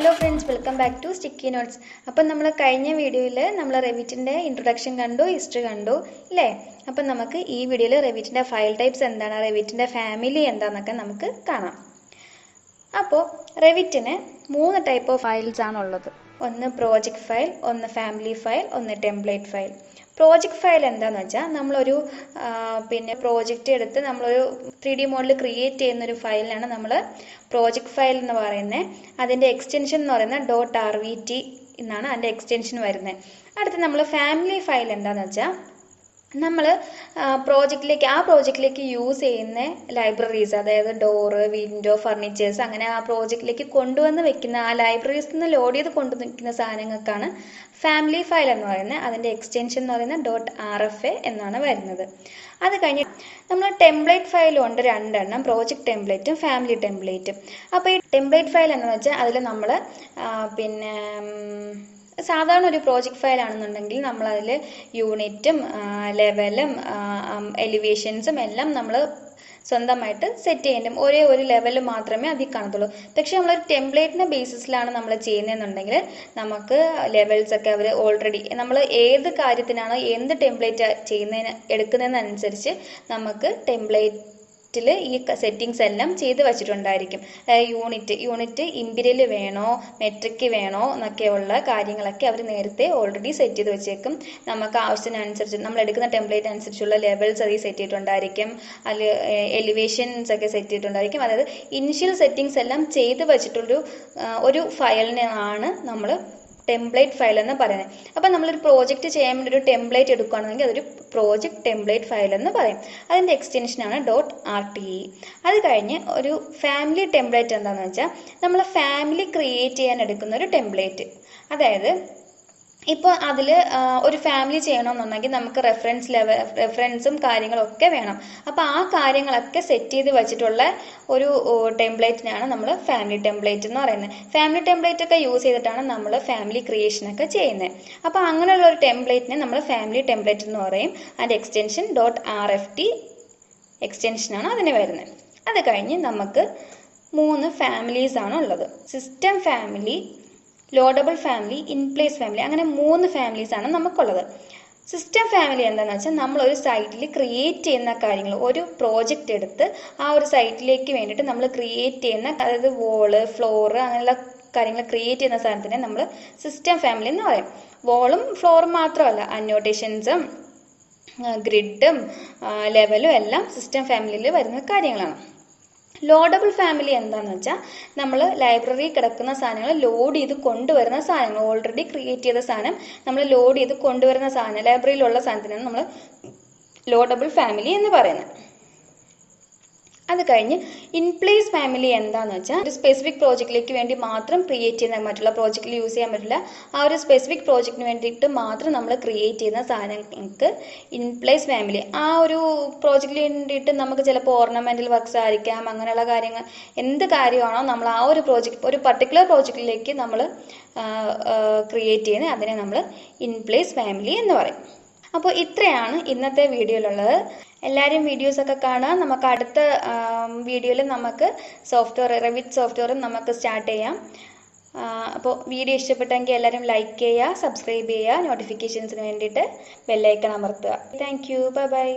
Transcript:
Hello friends, welcome back to Sticky Notes. അപ്പോൾ നമ്മൾ കഴിഞ്ഞ വീഡിയോയിൽ നമ്മൾ റെവിറ്റിന്റെ ഇൻട്രൊഡക്ഷൻ കണ്ടു, ഹിസ്റ്ററി കണ്ടു, അല്ലേ? അപ്പോൾ നമുക്ക് ഈ വീഡിയോയിൽ റെവിറ്റിന്റെ ഫയൽ ടൈപ്സ് എന്താണ്, റെവിറ്റിന്റെ ഫാമിലി എന്താണെന്നൊക്കെ നമുക്ക് കാണാം. അപ്പോൾ റെവിറ്റിന് 3 ടൈപ്പ് ഓഫ് ഫയൽസ് ആണ് ഉള്ളത്. ഒന്ന് പ്രോജക്റ്റ് ഫയൽ, ഒന്ന് ഫാമിലി ഫയൽ, ഒന്ന് ടെംപ്ലേറ്റ് ഫയൽ. പ്രോജക്റ്റ് ഫയൽ എന്താണെന്ന് വെച്ചാൽ നമ്മളൊരു പ്രോജക്റ്റ് എടുത്ത് നമ്മളൊരു 3D മോഡൽ ക്രിയേറ്റ് ചെയ്യുന്നൊരു ഫയലിനാണ് നമ്മൾ പ്രോജക്റ്റ് ഫയൽ എന്ന് പറയുന്നത്. അതിൻ്റെ എക്സ്റ്റൻഷൻ എന്ന് പറയുന്നത് .rvt എന്നാണ് അതിൻ്റെ എക്സ്റ്റൻഷൻ വരുന്നത്. അടുത്ത് നമ്മൾ ഫാമിലി ഫയൽ എന്താണെന്ന് വെച്ചാൽ നമ്മൾ പ്രോജക്റ്റിലേക്ക് യൂസ് ചെയ്യുന്ന ലൈബ്രറീസ്, അതായത് ഡോറ്, വിൻഡോ, ഫർണിച്ചേഴ്സ്, അങ്ങനെ ആ പ്രോജക്റ്റിലേക്ക് കൊണ്ടുവന്ന് വെക്കുന്ന ആ ലൈബ്രറീസിൽ നിന്ന് ലോഡ് ചെയ്ത് കൊണ്ടുവന്ന് വെക്കുന്ന സാധനങ്ങൾക്കാണ് ഫാമിലി ഫയൽ എന്ന് പറയുന്നത്. അതിൻ്റെ എക്സ്റ്റൻഷൻ എന്ന് പറയുന്നത് .rfa എന്നാണ് വരുന്നത്. അത് കഴിഞ്ഞ് നമ്മൾ ടെംപ്ലേറ്റ് ഫയലുണ്ട് 2 എണ്ണം, പ്രോജക്റ്റ് ടെംപ്ലേറ്റും ഫാമിലി ടെംപ്ലേറ്റും. അപ്പോൾ ഈ ടെംപ്ലേറ്റ് ഫയൽ എന്ന് വെച്ചാൽ അതിൽ നമ്മൾ സാധാരണ ഒരു പ്രോജക്റ്റ് ഫയൽ ആണെന്നുണ്ടെങ്കിൽ നമ്മളതിൽ യൂണിറ്റും ലെവലും എലിവേഷൻസും എല്ലാം നമ്മൾ സ്വന്തമായിട്ട് സെറ്റ് ചെയ്യേണ്ടും ഒരേ ഒരു ലെവൽ മാത്രമേ അതിൽ കാണത്തുള്ളൂ. പക്ഷേ നമ്മളൊരു ടെംപ്ലേറ്റിൻ്റെ ബേസിസിലാണ് നമ്മൾ ചെയ്യുന്നതെന്നുണ്ടെങ്കിൽ നമുക്ക് ലെവൽസ് ഒക്കെ അവർ ഓൾറെഡി നമ്മൾ ഏത് കാര്യത്തിനാണോ എന്ത് ടെംപ്ലേറ്റ് എടുക്കുന്നതിനനുസരിച്ച് നമുക്ക് ടെംപ്ലേറ്റിൽ ഈ സെറ്റിങ്സ് എല്ലാം ചെയ്ത് വെച്ചിട്ടുണ്ടായിരിക്കും. യൂണിറ്റ് ഇമ്പീരിയൽ വേണോ മെട്രിക് വേണോ എന്നൊക്കെയുള്ള കാര്യങ്ങളൊക്കെ അവർ നേരത്തെ ഓൾറെഡി സെറ്റ് ചെയ്ത് വെച്ചേക്കും. നമുക്ക് ആവശ്യത്തിനനുസരിച്ച് നമ്മൾ എടുക്കുന്ന ടെംപ്ലേറ്റ് അനുസരിച്ചുള്ള ലെവൽസ് അതിൽ സെറ്റ് ചെയ്തിട്ടുണ്ടായിരിക്കും, അതിൽ എലിവേഷൻസ് ഒക്കെ സെറ്റ് ചെയ്തിട്ടുണ്ടായിരിക്കും. അതായത് ഇനിഷ്യൽ സെറ്റിങ്സ് എല്ലാം ചെയ്ത് വെച്ചിട്ടുള്ളൊരു ഫയലിനാണ് നമ്മൾ ടെംപ്ലേറ്റ് ഫയൽ എന്ന് പറയുന്നത്. അപ്പം നമ്മളൊരു പ്രോജക്റ്റ് ചെയ്യാൻ വേണ്ടി ഒരു ടെംപ്ലേറ്റ് എടുക്കുകയാണെങ്കിൽ അതൊരു പ്രോജക്റ്റ് ടെംപ്ലേറ്റ് ഫയൽ എന്ന് പറയും. അതിൻ്റെ എക്സ്റ്റൻഷനാണ് .rte. അത് കഴിഞ്ഞ് ഒരു ഫാമിലി ടെംപ്ലേറ്റ് എന്താണെന്ന് വെച്ചാൽ നമ്മൾ ഫാമിലി ക്രിയേറ്റ് ചെയ്യാൻ എടുക്കുന്ന ഒരു ടെംപ്ലേറ്റ്. അതായത് ഇപ്പോൾ അതിൽ ഒരു ഫാമിലി ചെയ്യണമെന്നുണ്ടെങ്കിൽ നമുക്ക് റെഫറൻസും കാര്യങ്ങളൊക്കെ വേണം. അപ്പോൾ ആ കാര്യങ്ങളൊക്കെ സെറ്റ് ചെയ്ത് വെച്ചിട്ടുള്ള ഒരു ടെംപ്ലേറ്റിനാണ് നമ്മൾ ഫാമിലി ടെംപ്ലേറ്റ് എന്ന് പറയുന്നത്. ഫാമിലി ടെംപ്ലേറ്റ് ഒക്കെ യൂസ് ചെയ്തിട്ടാണ് നമ്മൾ ഫാമിലി ക്രിയേഷനൊക്കെ ചെയ്യുന്നത്. അപ്പോൾ അങ്ങനെയുള്ള ഒരു ടെംപ്ലേറ്റിനെ നമ്മൾ ഫാമിലി ടെംപ്ലേറ്റ് എന്ന് പറയും. അതിൻ്റെ എക്സ്റ്റൻഷൻ .rft എക്സ്റ്റൻഷനാണ് അതിന് വരുന്നത്. അത് കഴിഞ്ഞ് നമുക്ക് 3 ഫാമിലീസ് ആണ് ഉള്ളത്. System family, loadable family, in place family, അങ്ങനെ 3 ഫാമിലീസ് ആണ് നമുക്കുള്ളത്. സിസ്റ്റം ഫാമിലി എന്താണെന്ന് വെച്ചാൽ നമ്മളൊരു സൈറ്റിൽ ക്രിയേറ്റ് ചെയ്യുന്ന കാര്യങ്ങൾ, ഒരു പ്രോജക്റ്റ് എടുത്ത് ആ ഒരു സൈറ്റിലേക്ക് വേണ്ടിയിട്ട് നമ്മൾ ക്രിയേറ്റ് ചെയ്യുന്ന, അതായത് വോള്, ഫ്ലോറ്, അങ്ങനെയുള്ള കാര്യങ്ങൾ ക്രിയേറ്റ് ചെയ്യുന്ന സാധനത്തിനെ നമ്മൾ സിസ്റ്റം ഫാമിലി എന്ന് പറയും. വോളും ഫ്ലോറും മാത്രമല്ല, അന്നോട്ടേഷൻസും ഗ്രിഡും ലെവലും എല്ലാം സിസ്റ്റം ഫാമിലിയിൽ വരുന്ന കാര്യങ്ങളാണ്. ലോഡബിൾ ഫാമിലി എന്താണെന്ന് വെച്ചാൽ നമ്മൾ ലൈബ്രറി കിടക്കുന്ന സാധനങ്ങൾ ലോഡ് ചെയ്ത് കൊണ്ടുവരുന്ന സാധനങ്ങൾ, ഓൾറെഡി ക്രിയേറ്റ് ചെയ്ത സാധനം നമ്മൾ ലോഡ് ചെയ്ത് കൊണ്ടുവരുന്ന സാധനം, ലൈബ്രറിയിലുള്ള സാധനത്തിനാണ് നമ്മൾ ലോഡബിൾ ഫാമിലി എന്ന് പറയുന്നത്. അത് കഴിഞ്ഞ് ഇൻപ്ലേസ് ഫാമിലി എന്താണെന്ന് വെച്ചാൽ ഒരു സ്പെസിഫിക് പ്രോജക്റ്റിലേക്ക് വേണ്ടി മാത്രം ക്രിയേറ്റ് ചെയ്യുന്ന, മറ്റുള്ള പ്രോജക്റ്റിൽ യൂസ് ചെയ്യാൻ പറ്റില്ല, ആ ഒരു സ്പെസിഫിക് പ്രോജക്റ്റിന് വേണ്ടിയിട്ട് മാത്രം നമ്മൾ ക്രിയേറ്റ് ചെയ്യുന്ന സാധനങ്ങൾക്ക് ഇൻപ്ലേസ് ഫാമിലി. ആ ഒരു പ്രോജക്റ്റിന് വേണ്ടിയിട്ട് നമുക്ക് ചിലപ്പോൾ ഓർണമെന്റൽ വർക്ക്സ് ആയിരിക്കാം, അങ്ങനെയുള്ള കാര്യങ്ങൾ, എന്ത് കാര്യമാണോ നമ്മൾ ആ ഒരു പ്രോജക്റ്റ്, ഒരു പർട്ടിക്കുലർ പ്രോജക്റ്റിലേക്ക് നമ്മൾ ക്രിയേറ്റ് ചെയ്യുന്നത്, അതിനെ നമ്മൾ ഇൻപ്ലേസ് ഫാമിലി എന്ന് പറയും. അപ്പോൾ ഇത്രയാണ് ഇന്നത്തെ വീഡിയോയിലുള്ളത്. എല്ലാവരും വീഡിയോസൊക്കെ കാണാം. നമുക്ക് അടുത്ത വീഡിയോയിൽ നമുക്ക് റെവിറ്റ് സോഫ്റ്റ്വെയറും നമുക്ക് സ്റ്റാർട്ട് ചെയ്യാം. അപ്പോൾ വീഡിയോ ഇഷ്ടപ്പെട്ടെങ്കിൽ എല്ലാവരും ലൈക്ക് ചെയ്യുക, സബ്സ്ക്രൈബ് ചെയ്യുക, നോട്ടിഫിക്കേഷൻസിന് വേണ്ടിയിട്ട് ബെല്ലൈക്കൺ അമർത്തുക. Thank you, bye bye.